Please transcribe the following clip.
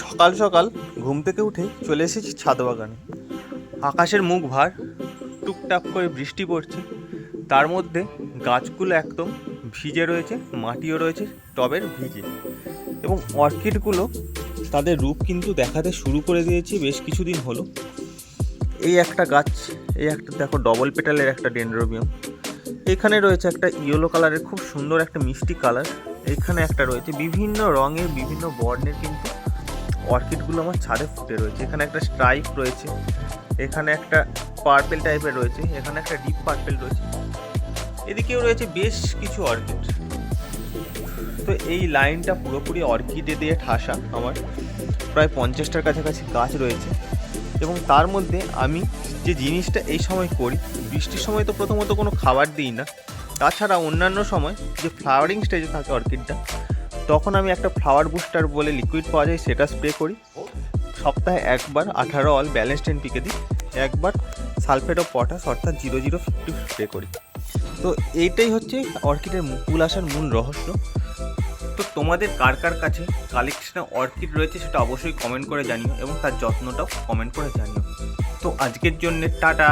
সকাল সকাল ঘুম থেকে উঠে চলে এসেছি ছাদ বাগানে। আকাশের মুখ ভার, টুকটাক করে বৃষ্টি পড়ছে, তার মধ্যে গাছগুলো একদম ভিজে রয়েছে, মাটিও রয়েছে টবের ভিজে, এবং অর্কিডগুলো তাদের রূপ কিন্তু দেখাতে শুরু করে দিয়েছি বেশ কিছুদিন হলো। এই একটা গাছ, এই একটা দেখো ডবল পেটালের একটা ডেনড্রোবিয়াম, এখানে রয়েছে একটা ইয়েলো কালারের খুব সুন্দর একটা মিষ্টি কালার, এখানে একটা রয়েছে বিভিন্ন রঙের বিভিন্ন বর্ণের কিন্তু অর্কিডগুলো আমার ছাদে ফুটে রয়েছে। এখানে একটা স্ট্রাইপ রয়েছে, এখানে একটা পার্পেল টাইপের রয়েছে, এখানে একটা ডিপ পার্পেল রয়েছে, এদিকেও রয়েছে বেশ কিছু অর্কিড। তো এই লাইনটা পুরোপুরি অর্কিডে দিয়ে ঠাসা। আমার প্রায় 50টার কাছাকাছি গাছ রয়েছে, এবং তার মধ্যে আমি যে জিনিসটা এই সময় করি, বৃষ্টির সময় তো প্রথমত কোনো খাবার দিই না, তাছাড়া অন্যান্য সময় যে ফ্লাওয়ারিং স্টেজে থাকে অর্কিডটা, তখন আমি একটা ফ্লাওয়ার বুস্টার বলে লিকুইড পাওয়া যায় সেটা স্প্রে করি। সপ্তাহে একবার 18 অল ব্যালেন্সড এনপিকে দিই, একবার সালফেট অফ পটাশ অর্থাৎ 0050 স্প্রে করি। তো এইটাই হচ্ছে অর্কিডের মুকুল আসার মূল রহস্য। তো তোমাদের কার কার কাছে কালেকশনে অর্কিড রয়েছে সেটা অবশ্যই কমেন্ট করে জানিও, এবং তার যত্নটাও কমেন্ট করে জানিও। তো আজকের জন্য টাটা।